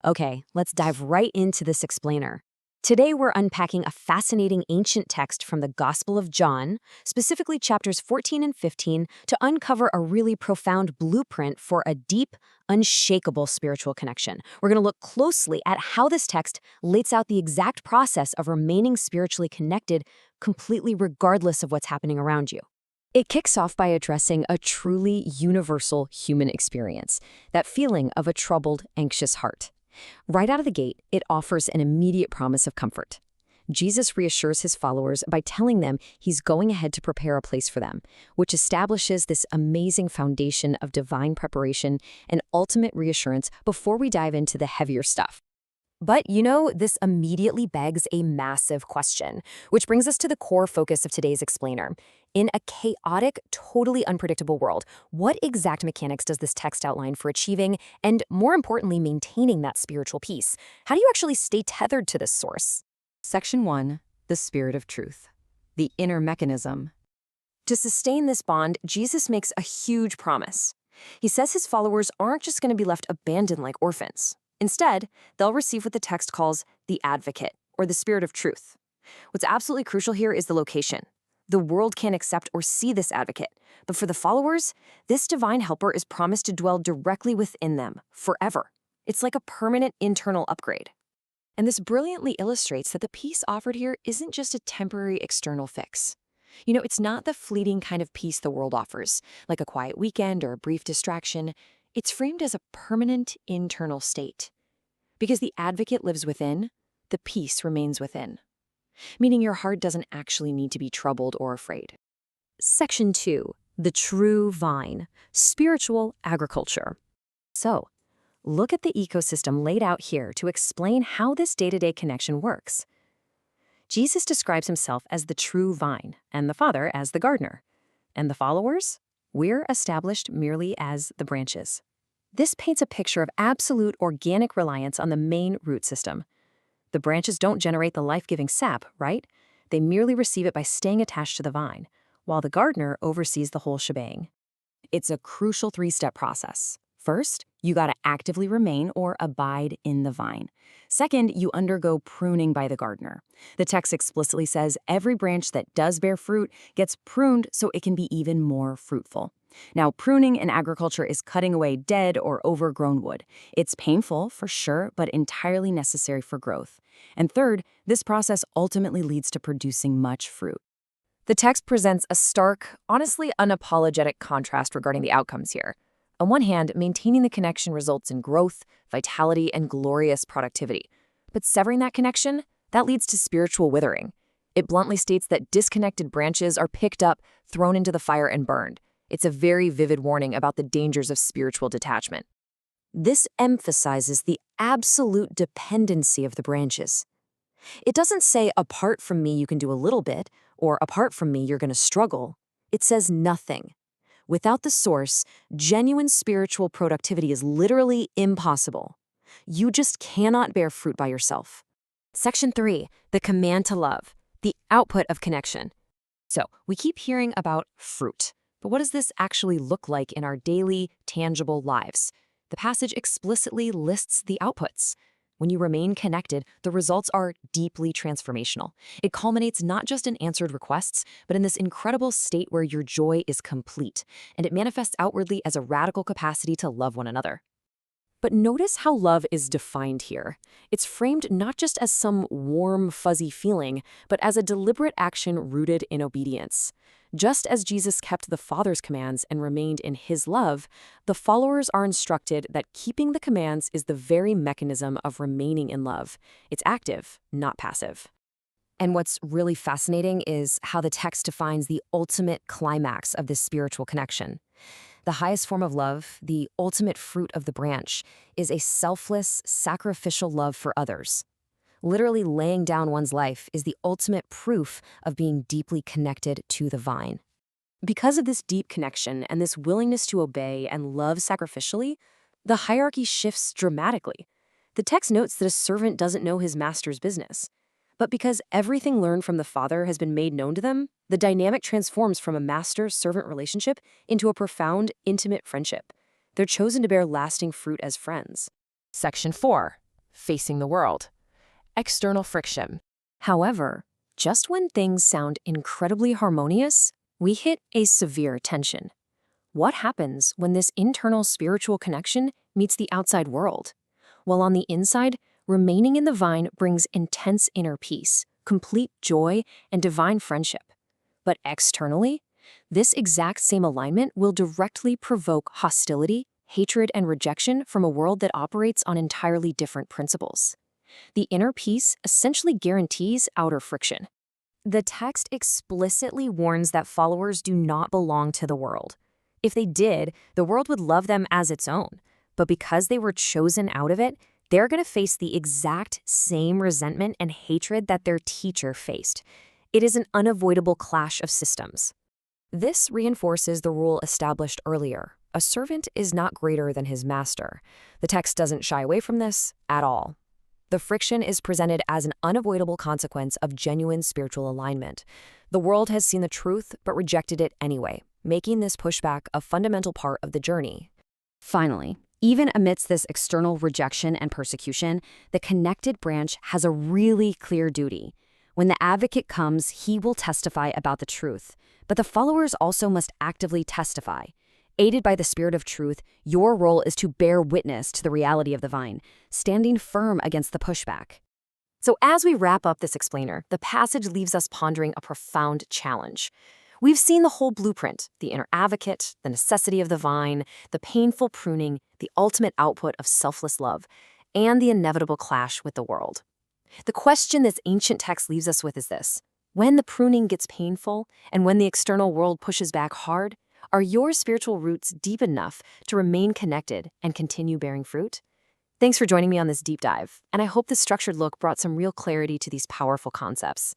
Okay, let's dive right into this explainer. Today, we're unpacking a fascinating ancient text from the Gospel of John, specifically chapters 14 and 15, to uncover a really profound blueprint for a deep, unshakable spiritual connection. We're going to look closely at how this text lays out the exact process of remaining spiritually connected, completely regardless of what's happening around you. It kicks off by addressing a truly universal human experience, that feeling of a troubled, anxious heart. Right out of the gate, it offers an immediate promise of comfort. Jesus reassures his followers by telling them he's going ahead to prepare a place for them, which establishes this amazing foundation of divine preparation and ultimate reassurance before we dive into the heavier stuff. But this immediately begs a massive question, which brings us to the core focus of today's explainer. In a chaotic, totally unpredictable world, what exact mechanics does this text outline for achieving and, more importantly, maintaining that spiritual peace? How do you actually stay tethered to this source? Section 1. The Spirit of Truth. The inner mechanism. To sustain this bond, Jesus makes a huge promise. He says his followers aren't just going to be left abandoned like orphans. Instead, they'll receive what the text calls the Advocate, or the Spirit of Truth. What's absolutely crucial here is the location. The world can't accept or see this advocate, but for the followers, this divine helper is promised to dwell directly within them, forever. It's like a permanent internal upgrade. And this brilliantly illustrates that the peace offered here isn't just a temporary external fix. It's not the fleeting kind of peace the world offers, like a quiet weekend or a brief distraction. It's framed as a permanent internal state. Because the advocate lives within, the peace remains within. Meaning your heart doesn't actually need to be troubled or afraid. Section 2. The True Vine. Spiritual Agriculture. So, look at the ecosystem laid out here to explain how this day-to-day connection works. Jesus describes himself as the true vine, and the Father as the gardener. And the followers? We're established merely as the branches. This paints a picture of absolute organic reliance on the main root system. The branches don't generate the life-giving sap, right? They merely receive it by staying attached to the vine, while the gardener oversees the whole shebang. It's a crucial three-step process. First, you gotta actively remain or abide in the vine. Second, you undergo pruning by the gardener. The text explicitly says every branch that does bear fruit gets pruned so it can be even more fruitful. Now, pruning in agriculture is cutting away dead or overgrown wood. It's painful, for sure, but entirely necessary for growth. And third, this process ultimately leads to producing much fruit. The text presents a stark, honestly unapologetic contrast regarding the outcomes here. On one hand, maintaining the connection results in growth, vitality, and glorious productivity. But severing that connection, that leads to spiritual withering. It bluntly states that disconnected branches are picked up, thrown into the fire, and burned. It's a very vivid warning about the dangers of spiritual detachment. This emphasizes the absolute dependency of the branches. It doesn't say, apart from me you can do a little bit, or apart from me you're going to struggle. It says nothing. Without the source, genuine spiritual productivity is literally impossible. You just cannot bear fruit by yourself. Section 3, the command to love, the output of connection. So, we keep hearing about fruit, but what does this actually look like in our daily, tangible lives? The passage explicitly lists the outputs. When you remain connected, the results are deeply transformational. It culminates not just in answered requests, but in this incredible state where your joy is complete, and it manifests outwardly as a radical capacity to love one another. But notice how love is defined here. It's framed not just as some warm, fuzzy feeling, but as a deliberate action rooted in obedience. Just as Jesus kept the Father's commands and remained in his love, the followers are instructed that keeping the commands is the very mechanism of remaining in love. It's active, not passive. And what's really fascinating is how the text defines the ultimate climax of this spiritual connection. The highest form of love, the ultimate fruit of the branch, is a selfless, sacrificial love for others. Literally laying down one's life is the ultimate proof of being deeply connected to the vine. Because of this deep connection and this willingness to obey and love sacrificially, the hierarchy shifts dramatically. The text notes that a servant doesn't know his master's business. But because everything learned from the Father has been made known to them, the dynamic transforms from a master-servant relationship into a profound, intimate friendship. They're chosen to bear lasting fruit as friends. Section 4. facing the world. External friction. However, just when things sound incredibly harmonious, we hit a severe tension. What happens when this internal spiritual connection meets the outside world? While on the inside, remaining in the vine brings intense inner peace, complete joy, and divine friendship. But externally, this exact same alignment will directly provoke hostility, hatred, and rejection from a world that operates on entirely different principles. The inner peace essentially guarantees outer friction. The text explicitly warns that followers do not belong to the world. If they did, the world would love them as its own. But because they were chosen out of it, they're going to face the exact same resentment and hatred that their teacher faced. It is an unavoidable clash of systems. This reinforces the rule established earlier. A servant is not greater than his master. The text doesn't shy away from this at all. The friction is presented as an unavoidable consequence of genuine spiritual alignment. The world has seen the truth but rejected it anyway, making this pushback a fundamental part of the journey. Finally, even amidst this external rejection and persecution, the connected branch has a really clear duty. When the advocate comes, he will testify about the truth, but the followers also must actively testify. Aided by the Spirit of truth, your role is to bear witness to the reality of the vine, standing firm against the pushback. So as we wrap up this explainer, the passage leaves us pondering a profound challenge. We've seen the whole blueprint, the inner advocate, the necessity of the vine, the painful pruning, the ultimate output of selfless love, and the inevitable clash with the world. The question this ancient text leaves us with is this: when the pruning gets painful and when the external world pushes back hard, are your spiritual roots deep enough to remain connected and continue bearing fruit? Thanks for joining me on this deep dive, and I hope this structured look brought some real clarity to these powerful concepts.